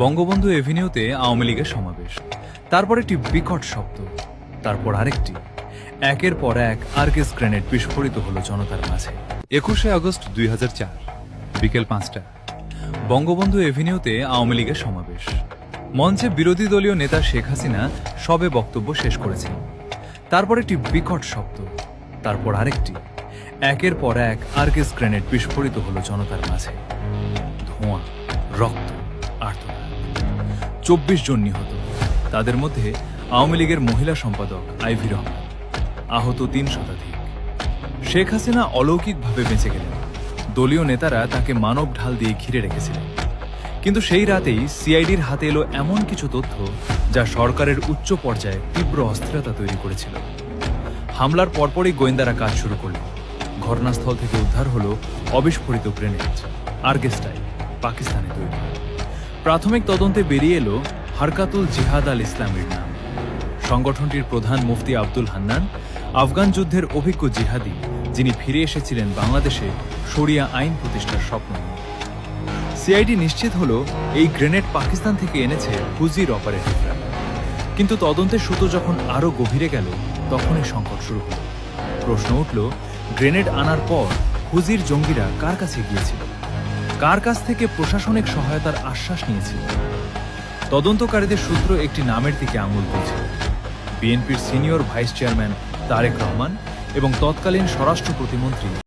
বঙ্গবন্ধু এভিনিউতে আওয়ামী লীগের সমাবেশ, তারপর একটি বিকট শব্দ, তারপর আরেকটি, একের পর এক আর্গেস গ্রেনেড বিস্ফোরিত হলো জনতার মাঝে। 21শে আগস্ট 2004 বিকেল 5টা বঙ্গবন্ধু এভিনিউতে আওয়ামী লীগের সমাবেশ। মঞ্চে বিরোধী দলীয় নেতা শেখ হাসিনা সবে বক্তব্য শেষ করেছেন। তারপর একটি বিকট শব্দ, তারপর আরেকটি, একের পর এক আর্গেস গ্রেনেড বিস্ফোরিত হলো জনতার মাঝে। ধোঁয়া, রক্ত, আর্তনাদ। 24 জন নিহত, তাদের মধ্যে আওয়ামী লীগের মহিলা সম্পাদক আইভি রহমান। আহত 3 শতাধিক। শেখ হাসিনা অলৌকিকভাবে বেঁচে গেলেন। দলীয় নেতারা তাকে মানব ঢাল দিয়ে ঘিরে রেখেছিলেন। কিন্তু সেই রাতেই সিআইডির হাতে এলো এমন কিছু তথ্য যা সরকারের উচ্চ পর্যায়ে তীব্র অস্থিরতা তৈরি করেছিল। হামলার পরপরই গোয়েন্দারা কাজ শুরু করল। ঘটনাস্থল থেকে উদ্ধার হলো অবিস্ফোরিত গ্রেনেড, আর্গেস্টাইল, পাকিস্তানে তৈরি। প্রাথমিক তদন্তে বেরিয়ে এলো হারকাতুল জিহাদ আল ইসলামের নাম। সংগঠনটির প্রধান মুফতি আব্দুল হান্নান আফগান যুদ্ধের অভিজ্ঞ জিহাদি, যিনি ফিরে এসেছিলেন বাংলাদেশে শরিয়া আইন প্রতিষ্ঠার স্বপ্ন নিয়ে। সিআইডি নিশ্চিত হলো এই গ্রেনেড পাকিস্তান থেকে এনেছে হুজির অপারেটিভরা। কিন্তু তদন্তের সুতো যখন আরো গভীরে গেল, তখনই সংকট শুরু হলো। প্রশ্ন উঠল, গ্রেনেড আনার পর হুজির জঙ্গিরা কার কাছে গিয়েছিল, কার কাছ থেকে প্রশাসনিক সহায়তার আশ্বাস নিয়েছিল? তদন্তকারীদের সূত্র একটি নামের দিকে আঙুল তুলছিল, বিএনপির senior vice chairman Tarek Rahman এবং তৎকালীন স্বরাষ্ট্র প্রতিমন্ত্রী